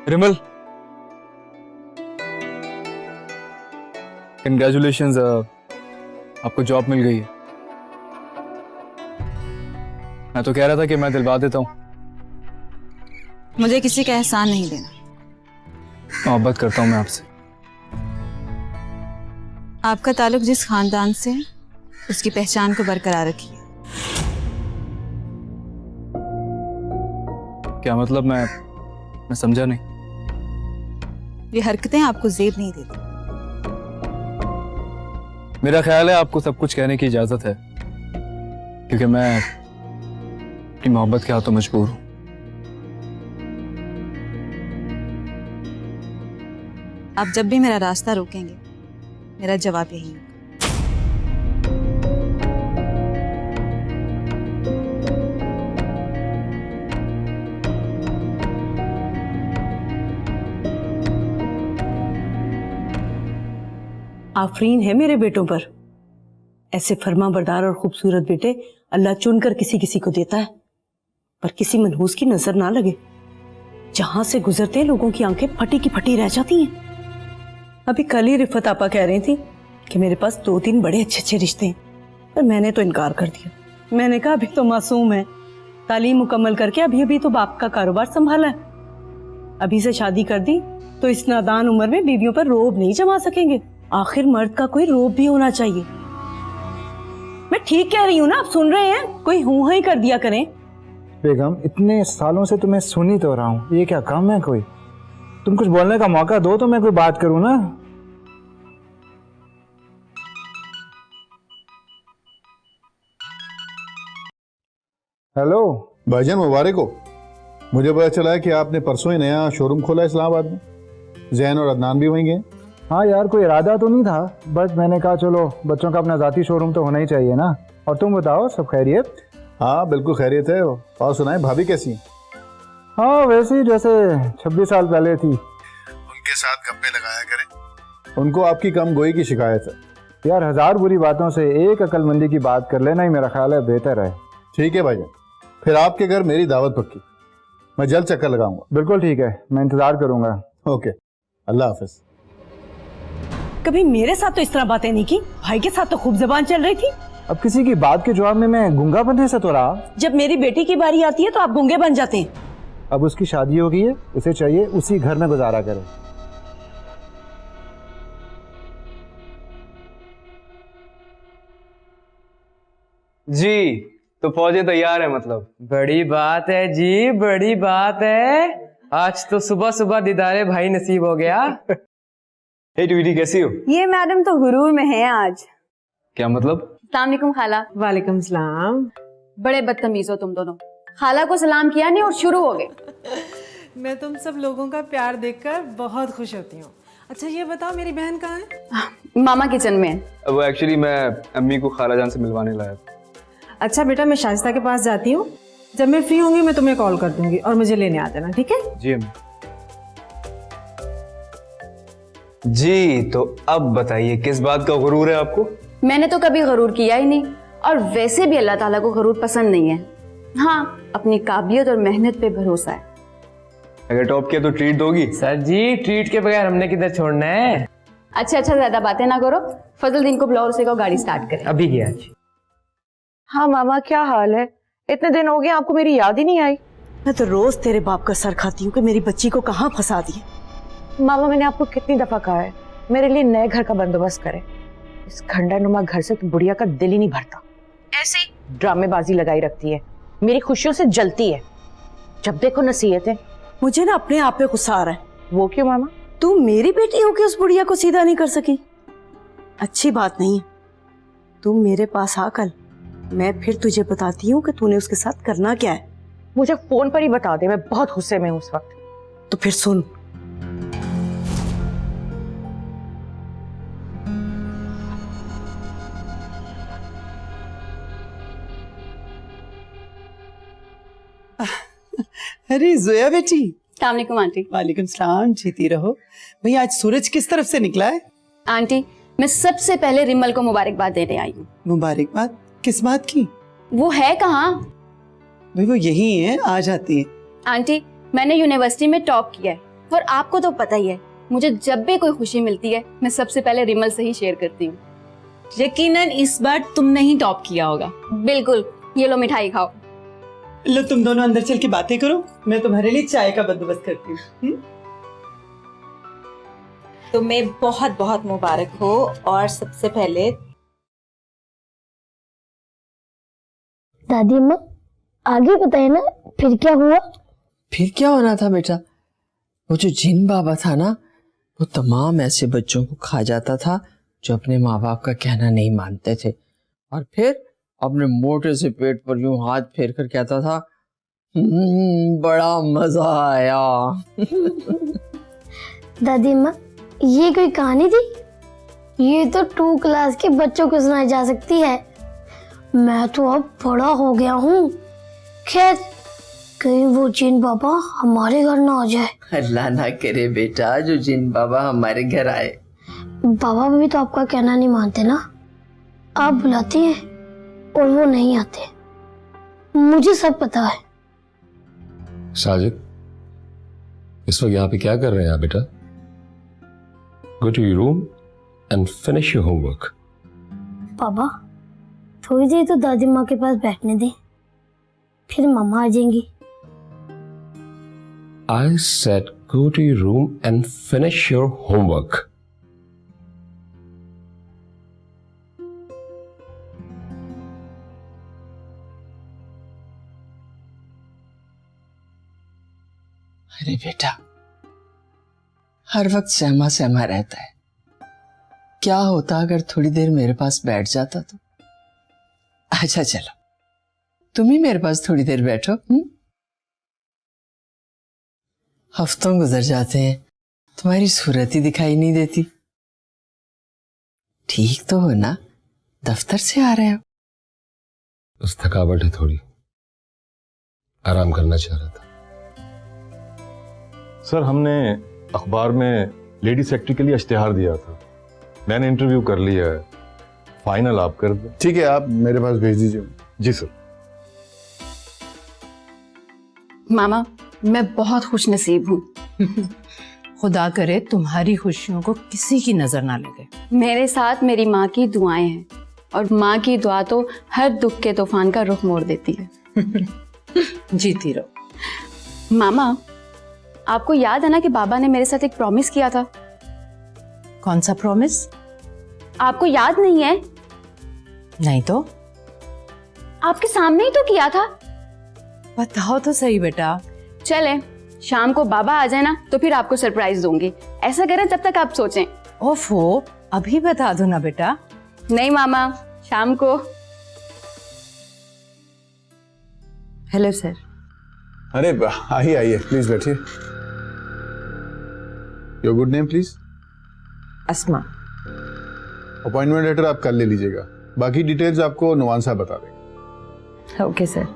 Rimmel, congratulations, आपको job मिल गई है। मैं तो कह रहा था कि मैं दिलवा देता हूँ। मुझे किसी का एहसान नहीं देना। मोहब्बत करता हूँ मैं आपसे। आपका ताल्लुक जिस खानदान से है उसकी पहचान को बरकरार रखिए। क्या मतलब? मैं समझा नहीं। ये हरकतें आपको जेब नहीं देती। मेरा ख्याल है आपको सब कुछ कहने की इजाजत है, क्योंकि मैं अपनी मोहब्बत के हाथों मजबूर हूं। आप जब भी मेरा रास्ता रोकेंगे मेरा जवाब यही होगा। आफरीन है मेरे बेटों पर। ऐसे फर्मा बरदार और खूबसूरत बेटे अल्लाह चुनकर किसी किसी को देता है, पर किसी मनहूस की नजर ना लगे। जहां से गुजरते लोगों की आंखें फटी की फटी रह जाती हैं। अभी कल ही रिफत आपा कह रही थी कि मेरे पास 2-3 बड़े अच्छे अच्छे रिश्ते हैं, पर मैंने तो इनकार कर दिया। मैंने कहा अभी तो मासूम है, तालीम मुकम्मल करके अभी अभी तो बाप का कारोबार संभाला है। अभी से शादी कर दी तो इस नादान उम्र में बीवियों पर रोब नहीं जमा सकेंगे। आखिर मर्द का कोई रोब भी होना चाहिए। मैं ठीक कह रही हूँ ना? आप सुन रहे हैं? कोई हूं ही कर दिया करें। बेगम, इतने सालों से तुम्हें सुन ही तो रहा हूँ, ये क्या काम है कोई? तुम कुछ बोलने का मौका दो तो मैं कोई बात करूँ ना। हेलो भाईजान, मुबारक हो। मुझे पता चला है कि आपने परसों ही नया शोरूम खोला है इस्लामाबाद में। जैन और अदनान भी वहीं गए। हाँ यार, कोई इरादा तो नहीं था, बट मैंने कहा चलो बच्चों का अपना ज़ाती शोरूम तो होना ही चाहिए ना। और तुम बताओ, सब खैरियत? हाँ बिल्कुल खैरियत है। और सुनाए, भाभी कैसी हैं? हाँ वैसे ही जैसे 26 साल पहले थी। उनके साथ गप्पे लगाया करें। उनको आपकी कम गोई की शिकायत है। यार, 1000 बुरी बातों से एक अक्लमंदी की बात कर लेना ही मेरा ख्याल है बेहतर है। ठीक है भाईजान, फिर आपके घर मेरी दावत पक्की। मैं जल्द चक्कर लगाऊंगा। बिल्कुल ठीक है, मैं इंतजार करूंगा। ओके, अल्लाह हाफिज। कभी मेरे साथ तो इस तरह बातें नहीं की, भाई के साथ तो खूब जबान चल रही थी। अब किसी की बात के जवाब में मैं गूंगा बनने से तो रहा। जब मेरी बेटी की बारी आती है तो आप गूंगे बन जाते हैं। अब उसकी शादी हो गई है, उसे चाहिए उसी घर में गुजारा करे। जी, तो फौजें तैयार है मतलब? बड़ी बात है जी, बड़ी बात है। आज तो सुबह सुबह दीदारे भाई नसीब हो गया। हे ट्वीटी, कैसी हो? ये मैडम तो गुरूर में है आज। क्या मतलब? अस्सलाम वालेकुम खाला। वालेकुम सलाम। बड़े बदतमीज हो तुम दोनों। खाला को सलाम किया नहीं और शुरू हो गए। मैं तुम सब लोगों का प्यार देखकर बहुत खुश होती हूँ। अच्छा ये बताओ, मेरी बहन कहाँ है? मामा किचन में है। वो एक्चुअली मैं अम्मी को खालाजान से मिलवाने लाया था। अच्छा बेटा, मैं शाइस्ता के पास जाती हूँ। जब मैं फ्री होंगी मैं तुम्हें कॉल कर दूंगी और मुझे लेने आ जाना, ठीक है? जी अम्मी। जी, तो अब बताइए किस बात का गुरूर है आपको? मैंने तो कभी गरूर किया ही नहीं, और वैसे भी अल्लाह ताला को गरूर पसंद नहीं है। हाँ, अपनी काबिलियत और मेहनत पे भरोसा है। अगर टॉप किया तो ट्रीट दोगी? सर जी, ट्रीट के बगैर हमने किधर छोड़ना है। अच्छा ज्यादा बातें ना करो। फजल दिन को बुलाओ और उसे कहो गाड़ी स्टार्ट करे। अभी गया जी। हाँ मामा, क्या हाल है? इतने दिन हो गए, आपको मेरी याद ही नहीं आई। मैं तो रोज तेरे बाप का सर खाती हूँ कि मेरी बच्ची को कहाँ फंसा दिया। मामा, मैंने आपको कितनी दफा कहा है मेरे लिए नए घर का बंदोबस्त करें। इस खंडरनुमा घर से तो बुढ़िया का दिल ही नहीं भरता। ऐसे ही ड्रामेबाजी लगाई रखती है, मेरी खुशियों से जलती है। जब देखो नसीहतें। मुझे ना अपने आप पे गुस्सा आ रहा है। वो क्यों मामा? तू मेरी बेटी हो कि उस बुढ़िया को सीधा नहीं कर सकी? अच्छी बात नहीं है। तू मेरे पास आ कल, मैं फिर तुझे बताती हूँ कि तूने उसके साथ करना क्या है। मुझे फोन पर ही बता दे, मैं बहुत गुस्से में हूँ उस वक्त। तो फिर सुन। अरे जोया बेटी। अस्सलाम वालेकुम आंटी। वालेकुम सलाम, जीती रहो। भाई आज सूरज किस तरफ से निकला है? आंटी, मैं सबसे पहले रिमल को मुबारकबाद देने आई हूँ। मुबारकबाद? किस बात की? वो है कहाँ? भाई वो यही है, आ जाती है। आंटी, मैंने यूनिवर्सिटी में टॉप किया है और आपको तो पता ही है, मुझे जब भी कोई खुशी मिलती है मैं सबसे पहले रिमल से ही शेयर करती हूँ। यकीनन इस बार तुमने ही टॉप किया होगा। बिल्कुल, ये लो मिठाई खाओ। लो तुम दोनों अंदर चल के बातें करो, मैं तुम्हारे लिए चाय का बंदोबस्त करती हूँ। तुम्हें बहुत बहुत मुबारक हो। और सबसे पहले दादी अम्मा आगे बताए ना, फिर क्या हुआ? फिर क्या होना था बेटा, वो जो जिन बाबा था ना, वो तमाम ऐसे बच्चों को खा जाता था जो अपने माँ बाप का कहना नहीं मानते थे, और फिर अपने मोटे से पेट पर यूं हाथ फेर कर कहता था, बड़ा मजा आया। दादी अम्मा ये कोई कहानी थी? ये तो 2 क्लास के बच्चों को सुनाई जा सकती है। मैं तो अब बड़ा हो गया हूँ। खैर कहीं वो जिन बाबा हमारे घर ना आ जाए। अल्लाह ना करे बेटा, जो जिन बाबा हमारे घर आए। बाबा भी तो आपका कहना नहीं मानते ना, आप बुलाती हैं और वो नहीं आते, मुझे सब पता है। साजिद, इस वक्त यहाँ पे क्या कर रहे हैं आप बेटा? Go to your room and finish your homework. पापा थोड़ी देर तो दादी माँ के पास बैठने दें, फिर मम्मा आ जाएंगी। I said go to your room and finish your homework. अरे बेटा, हर वक्त सहमा सहमा रहता है। क्या होता अगर थोड़ी देर मेरे पास बैठ जाता तो? अच्छा चलो, तुम ही मेरे पास थोड़ी देर बैठो। हफ्तों गुजर जाते हैं, तुम्हारी सूरत ही दिखाई नहीं देती। ठीक तो हो ना? दफ्तर से आ रहे हो? बस थकावट है, थोड़ी आराम करना चाह रहा था। सर हमने अखबार में लेडी सेक्रेटरी के लिए इश्तिहार दिया था, मैंने इंटरव्यू कर लिया है, फाइनल आप कर दो। ठीक है, आप मेरे पास भेज दीजिए। जी सर। मामा मैं बहुत खुश नसीब हूँ। खुदा करे तुम्हारी खुशियों को किसी की नजर ना लगे। मेरे साथ मेरी माँ की दुआएं हैं, और माँ की दुआ तो हर दुख के तूफान का रुख मोड़ देती है। जीती रहो। मामा आपको याद है ना कि बाबा ने मेरे साथ एक प्रॉमिस किया था? कौन सा प्रॉमिस? आपको याद नहीं है? नहीं तो? आपके सामने ही तो किया था। बताओ तो सही बेटा। चले शाम को बाबा आ जाए ना तो फिर आपको सरप्राइज दूंगी। ऐसा करें तब तक आप सोचें। ओफो, अभी बता दो ना बेटा। नहीं मामा, शाम को। Hello sir. अरे आइए आइए, प्लीज बैठिए। Your good name please? Asma. Appointment letter आप कल ले लीजिएगा, बाकी डिटेल्स आपको नुमान साहब बता देंगे। Okay sir.